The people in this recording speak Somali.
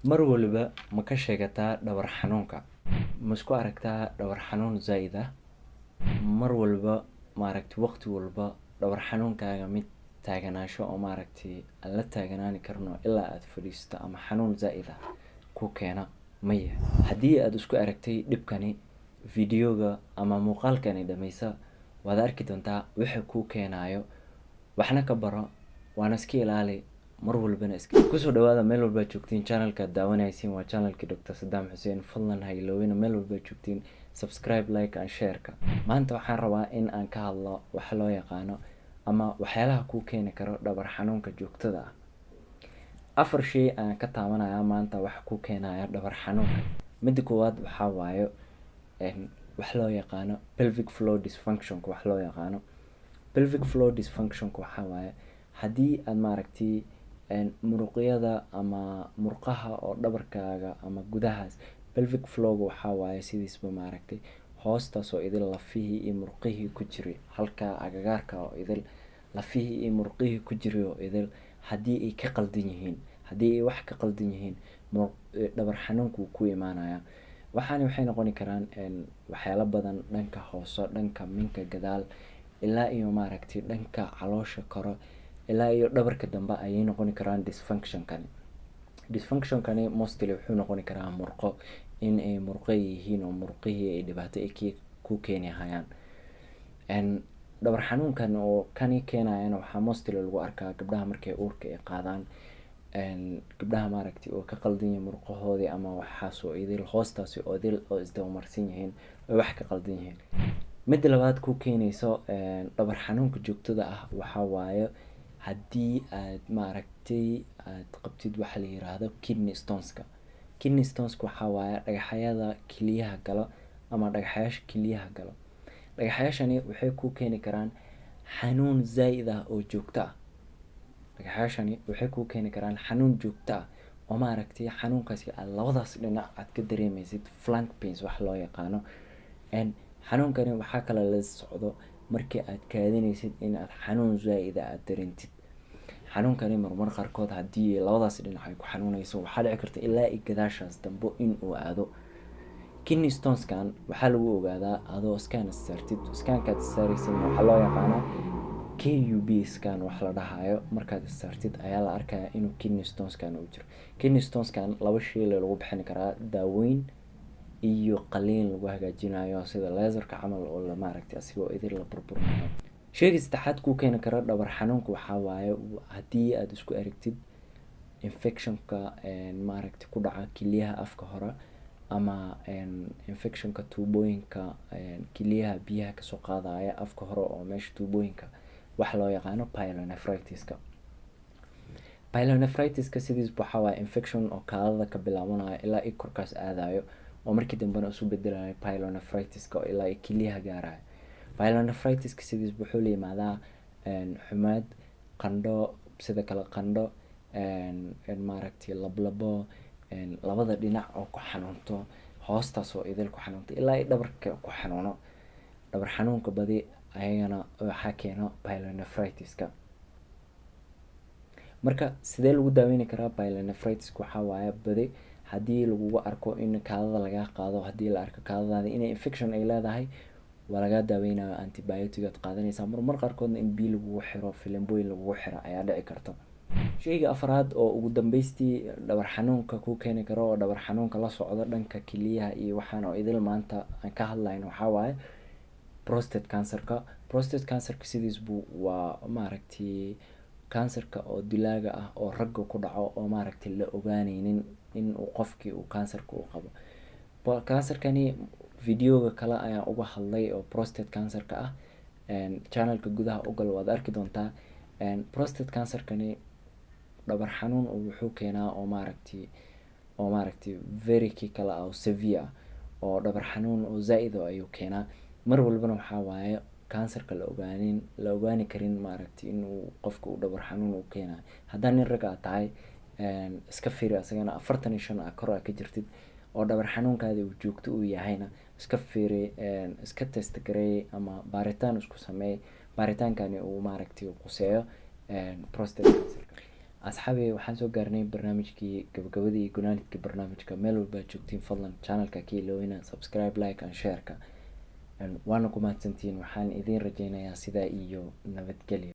mar waliba ma ka sheegataa dhabar xanuunka? Ma isku aragtaa dhabar xanuun zaid ah? Mar walba waqti walba dhabar xanuunkaaga mid taaganaasho oo aan la taaganaani karno ilaa aad fadhiisto ama xanuun zaid ah ku keena maya. Haddii aad isku aragtay dhibkani, videoga ama muuqaalkani dhammaysa waad arki doontaa waxa kuu keenayo. Waxna ka baro, waana iska ilaali mar walbana kusoo dhawaada meel walba joogtiin. Channelka daawanaysiin waa channelkii Dr. Saddam Hussein. Fadlan ha iloobina meel walba joogtiin subscribe, like and share-ka. Maanta waxaan rabaa in aan ka hadlo waxa loo yaqaano ama waxyaalaha kuu keeni karo dhabar xanuunka joogtada ah. 4 shay aan ka taabanayaa maanta waxa kuu keenaya dhabar xanuunka. Midda koowaad waxaa waayo wax loo yaqaano pelvic floor dysfunction. Wax loo yaqaano pelvic floor dysfunction waxaa waaye haddii aad muruqyada ama murqaha oo dhabarkaaga ama gudahaas pelvic floor waxaa waaye sidiisba hoostaas oo idil lafihii iyo murqihii ku jiray halka agagaarka oo idil lafihii iyo murqihii ku jiray oo idil haddii ay ka qaldan yihiin, haddii ay wax ka qaldan yihiin, dhabar xanuunku ku imaanaya. waxay noqon karaan waxyaalo badan, dhanka hoose, dhanka minka gadaal, ilaa iyo dhanka caloosha koro, ilaa iyo dhabarka dambe ayay noqon karaan dysfunction-kani mostly wuxuu noqon karaa murqo, in ay murqo yihiin oo murqihii ay dhibaato ku keenayaan. dhabar xanuunkan oo kani keenayana waxaa mostly lagu arkaa gabdhaha markay uurka ay qaadaan. gabdhaha oo ka qaldan yihiin murqahoodii ama waxaas oo idil hoostaasi oo idil oo isdaba-marsan yihiin oo wax ka qaldan yihiin. Midda labaad ku keenayso dhabar xanuunka joogtada ah waxaa waaye haddii aad qabtid waxa la yiraahdo kidney stones-ka. Kidney stones-ka waxaa waaye dhagaxyada kiliyaha galo ama dhagaxyaasha kiliyaha galo. dhagaxyaashani waxay ku keeni karaan xanuun zaid ah oo joogto ah. dhagaxyaashani waxay ku keeni karaan xanuun joogto ah oo xanuunkaasi aad labadaas dhinac aad ka dareemaysid flank pains wax loo yaqaano. xanuunkani waxaa kale la socdo markii aad kaadinaysid in aad xanuun zaid ah aad dareentid. xanuunkani marmar qaarkood haddii labadaas dhinac ay ku xanuunayso waxaa dhici karta ilaa i gadaashaas dambe in uu aado. kidney stones-kan waxaa lagu ogaadaa adoo scan saartid. scankaad saaraysid waxaa loo yaqaanaa KUB scan wax la dhahayo. markaad saartid ayaa la arkayaa inuu kidney stones-kan uu jiro. kidney stones-kan 2 shay lagu bixin karaa: daaweyn iyo qaliin lagu hagaajinayo sida laserka camal oo asigoo idil la burburinayo. shayga saddexaad ku keeni kara dhabar xanuunka waxaa waaye haddii aad isku aragtid infection-ka ku dhaca kiliyaha afka hore ama infection-ka tuubooyinka kiliyaha biyaha kasoo qaadaya afka hore oo meesha tuubooyinka wax loo yaqaano pyelonephritis-ka. pyelonephritis-ka sidiis waxaa waaye infection oo kaadada ka bilaabanayo ilaa i korkaas aadayo oo markii dambena isu bedelayo pyelonephritis-ka oo ilaa i kiliyaha gaarayo. pyelonephritis-ka sidiis wuxuu la yimaadaa xumaad, qandho, sida kale qandho, lablabo, labada dhinac oo ku xanuunto, hoostaas oo idil ku xanuunto ilaa i dhabarka ku xanuuno. dhabar xanuunka badi ayagana waxaa keeno pyelonephritis-ka. marka sidee lagu daaweyn karaa pyelonephritis-ka? waxaa waaye badi haddii lagugu arko in kaadada laga qaado, haddii la arko kaadadaada inay infection ay leedahay, waa laga daaweynaya antibiotic aad qaadanaysaa. marmar qaarkoodna in biyo lagugu xiro, filimbooyin lagugu xiro ayaa dhici karta. shayga afraad oo ugu dambeystii dhabar xanuunka ku keeni karo oo dhabar xanuunka la socdo dhanka kiliyaha iyo waxaan oo idil maanta aan ka hadlayno waxaa waaye prostate cancer-ka. prostate cancer-ka sidiis waa cancer-ka oo dilaaga ah oo ragga ku dhaco oo la ogaanaynin in uu qofkii uu cancer-ka uu qabo. cancer-kani videoga kale ayaan uga hadlay oo prostate cancer-ka ah. channelka gudaha u gal waad arki doontaa. prostate cancer-kani dhabar xanuun wuxuu keenaa oo very kale ah oo severe ah oo dhabar xanuun oo zaid ah ayuu keenaa. mar walbana waxaa waaye cancer-ka la ogaani karin inuu qofka uu dhabar xanuun uu keenayo. haddaa nin rag aad tahay iska fiiri asagana 45 kor ka jirtid oo dhabar xanuunkaada uu joogto uu yahayna iska fiiri, iska test gareey ama baaritaan isku sameey. baaritaankani uu quseeyo prostate cancer-ka. asxaabi waxaan soo gaarnay barnaamijkii gabagabadii iyo gunaanidkii barnaamijka. meel walba aad joogtiin fadlan channelka ka iloowina subscribe, like and share-ka. waana ku mahadsantihiin. waxaan idiin rajeynayaa sidaa iyo nabadgelyo.